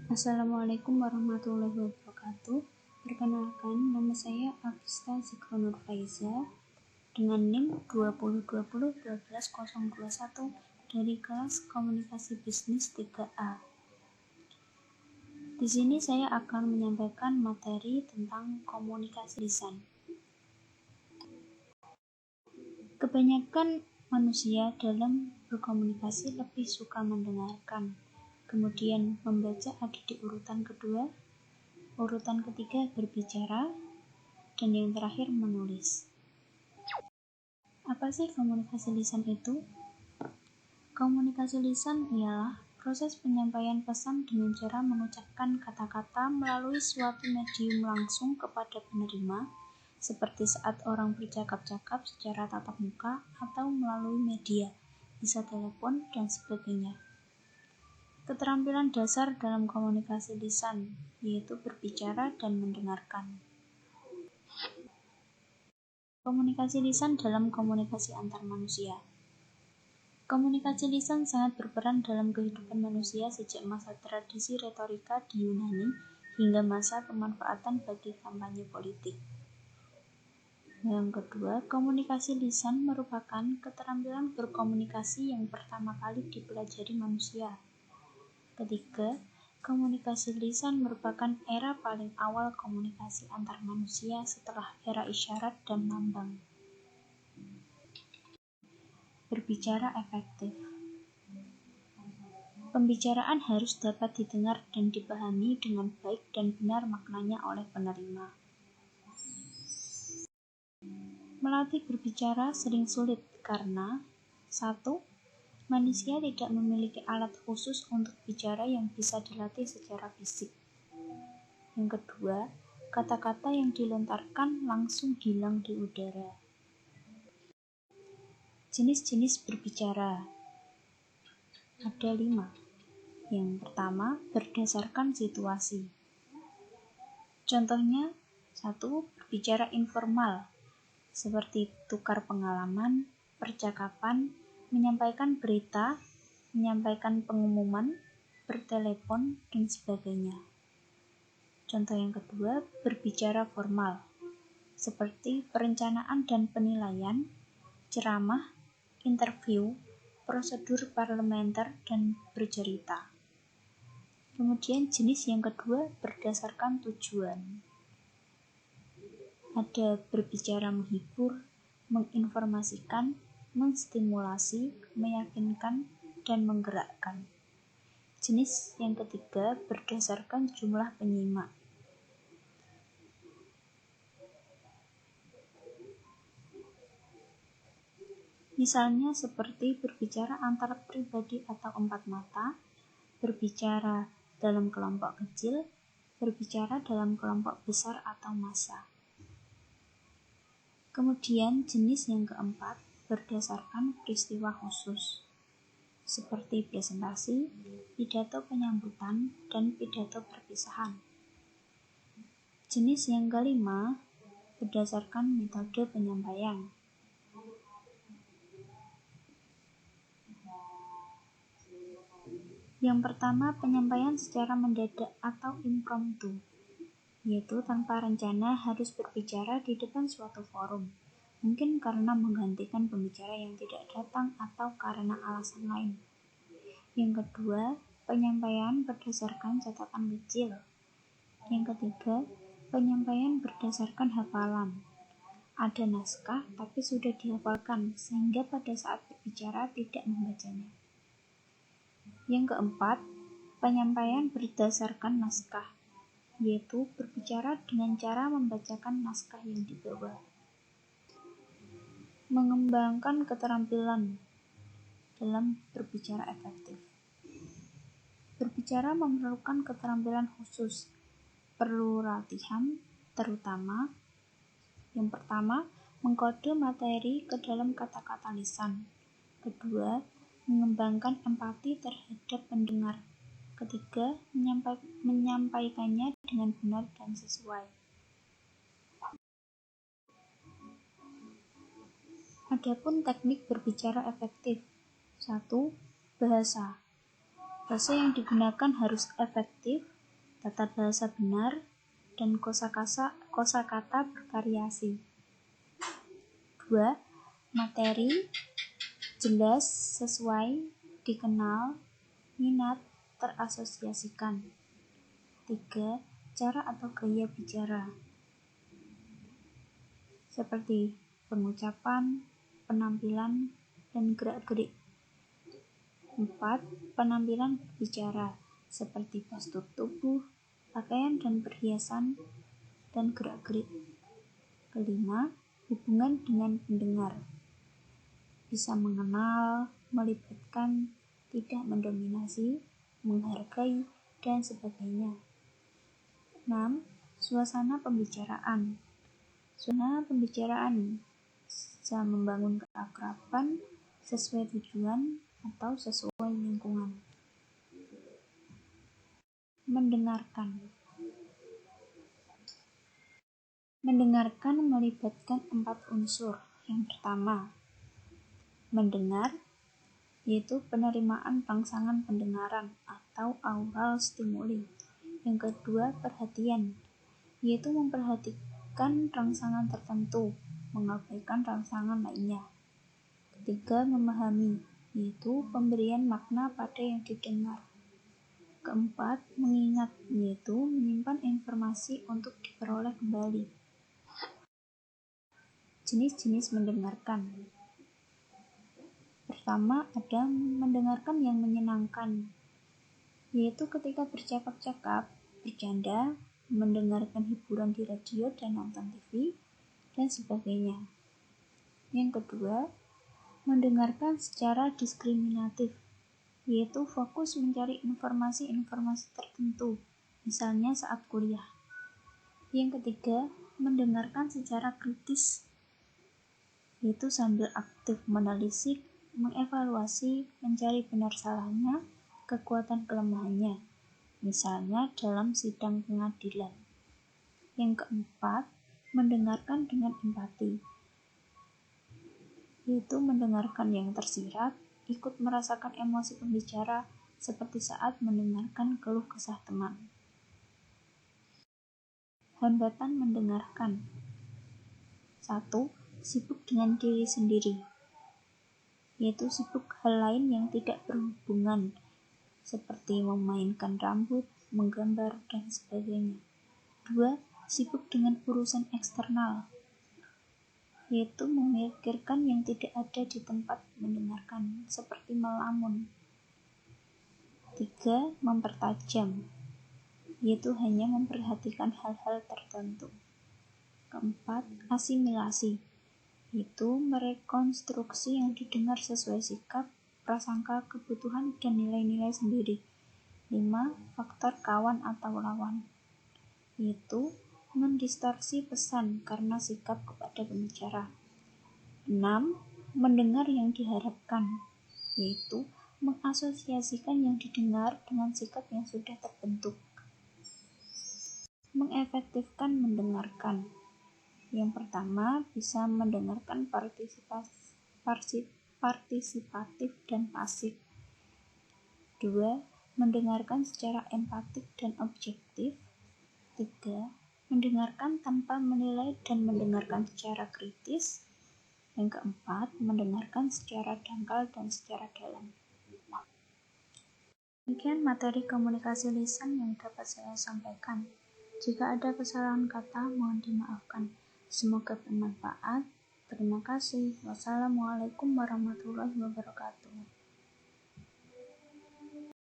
Assalamualaikum warahmatullahi wabarakatuh. Perkenalkan, nama saya Agista Zikronur Faiza dengan NIM 2020-12021 dari kelas Komunikasi Bisnis 3A. Di sini saya akan menyampaikan materi tentang komunikasi lisan. Kebanyakan manusia dalam berkomunikasi lebih suka mendengarkan, kemudian membaca ada di urutan kedua, urutan ketiga berbicara, dan yang terakhir menulis. Apa sih komunikasi lisan itu? Komunikasi lisan ialah proses penyampaian pesan dengan cara mengucapkan kata-kata melalui suatu medium langsung kepada penerima, seperti saat orang bercakap-cakap secara tatap muka atau melalui media, bisa telepon, dan sebagainya. Keterampilan dasar dalam komunikasi lisan yaitu berbicara dan mendengarkan. Komunikasi lisan dalam komunikasi antar manusia. Komunikasi lisan sangat berperan dalam kehidupan manusia sejak masa tradisi retorika di Yunani hingga masa pemanfaatan bagi kampanye politik. Yang kedua, komunikasi lisan merupakan keterampilan berkomunikasi yang pertama kali dipelajari manusia. Ketiga, komunikasi lisan merupakan era paling awal komunikasi antar manusia setelah era isyarat dan lambang. Berbicara efektif. Pembicaraan harus dapat didengar dan dipahami dengan baik dan benar maknanya oleh penerima. Melatih berbicara sering sulit karena 1. Manusia tidak memiliki alat khusus untuk bicara yang bisa dilatih secara fisik. Yang kedua, kata-kata yang dilontarkan langsung hilang di udara. Jenis-jenis berbicara ada 5. Yang pertama, berdasarkan situasi. Contohnya, 1. Berbicara informal, seperti tukar pengalaman, percakapan, menyampaikan berita, menyampaikan pengumuman, bertelepon, dan sebagainya. Contoh yang kedua, berbicara formal, seperti perencanaan dan penilaian, ceramah, interview, prosedur parlementer, dan bercerita. Kemudian jenis yang kedua berdasarkan tujuan. Ada berbicara menghibur, menginformasikan, menstimulasi, meyakinkan, dan menggerakkan. Jenis yang ketiga berdasarkan jumlah penyimak. Misalnya seperti berbicara antar pribadi atau empat mata, berbicara dalam kelompok kecil, berbicara dalam kelompok besar atau massa. Kemudian jenis yang keempat berdasarkan peristiwa khusus, seperti presentasi, pidato penyambutan, dan pidato perpisahan. Jenis yang kelima berdasarkan metode penyampaian. Yang pertama, penyampaian secara mendadak atau impromptu, yaitu tanpa rencana harus berbicara di depan suatu forum, mungkin karena menggantikan pembicara yang tidak datang atau karena alasan lain. Yang kedua, penyampaian berdasarkan catatan kecil. Yang ketiga, penyampaian berdasarkan hafalan. Ada naskah tapi sudah dihafalkan sehingga pada saat berbicara tidak membacanya. Yang keempat, penyampaian berdasarkan naskah, yaitu berbicara dengan cara membacakan naskah yang dibawa. Mengembangkan keterampilan dalam berbicara efektif. Berbicara memerlukan keterampilan khusus, perlu latihan, terutama yang pertama, mengkode materi ke dalam kata-kata lisan. Kedua, mengembangkan empati terhadap pendengar. Ketiga, menyampaikannya dengan benar dan sesuai. Adapun teknik berbicara efektif. 1. Bahasa. Bahasa yang digunakan harus efektif, tata bahasa benar, dan kosakata bervariasi. 2. Materi jelas, sesuai, dikenal, minat, terasosiasikan. 3. Cara atau gaya bicara, seperti pengucapan, penampilan, dan gerak-gerik. 4. Penampilan berbicara, seperti postur tubuh, pakaian dan perhiasan, dan gerak-gerik. 5. Hubungan dengan pendengar, bisa mengenal, melibatkan, tidak mendominasi, menghargai, dan sebagainya. 6. Suasana pembicaraan. Suasana pembicaraan bisa membangun keakraban sesuai tujuan atau sesuai lingkungan. Mendengarkan. Mendengarkan melibatkan 4 unsur. Yang pertama, mendengar, yaitu penerimaan rangsangan pendengaran atau aural stimuli. Yang kedua, perhatian, yaitu memperhatikan rangsangan tertentu, mengabaikan rangsangan lainnya. Ketiga, memahami, yaitu pemberian makna pada yang didengar. Keempat, mengingat, yaitu menyimpan informasi untuk diperoleh kembali. Jenis-jenis mendengarkan. Pertama, ada mendengarkan yang menyenangkan, yaitu ketika bercakap-cakap, bercanda, mendengarkan hiburan di radio dan nonton TV, dan sebagainya. Yang kedua, mendengarkan secara diskriminatif, yaitu fokus mencari informasi-informasi tertentu, misalnya saat kuliah. Yang ketiga, mendengarkan secara kritis, yaitu sambil aktif menelisik, mengevaluasi, mencari benar salahnya, kekuatan kelemahannya, misalnya dalam sidang pengadilan. Yang keempat, mendengarkan dengan empati, yaitu mendengarkan yang tersirat, ikut merasakan emosi pembicara seperti saat mendengarkan keluh kesah teman. Hambatan mendengarkan. 1. Sibuk dengan diri sendiri, yaitu sibuk hal lain yang tidak berhubungan, seperti memainkan rambut, menggambar, dan sebagainya. 2. Sibuk dengan urusan eksternal, yaitu memikirkan yang tidak ada di tempat mendengarkan, seperti melamun. 3. Mempertajam, yaitu hanya memperhatikan hal-hal tertentu. 4. Asimilasi, yaitu merekonstruksi yang didengar sesuai sikap, prasangka, kebutuhan, dan nilai-nilai sendiri. 5. Faktor kawan atau lawan, yaitu mendistorsi pesan karena sikap kepada pembicara. 6. Mendengar yang diharapkan, yaitu mengasosiasikan yang didengar dengan sikap yang sudah terbentuk. Mengefektifkan mendengarkan. Yang pertama, bisa mendengarkan partisipatif dan pasif. 2. Mendengarkan secara empatik dan objektif. 3. Mendengarkan tanpa menilai dan mendengarkan secara kritis. Yang keempat, mendengarkan secara dangkal dan secara dalam. Demikian materi komunikasi lisan yang dapat saya sampaikan. Jika ada kesalahan kata, mohon dimaafkan. Semoga bermanfaat. Terima kasih. Wassalamualaikum warahmatullahi wabarakatuh.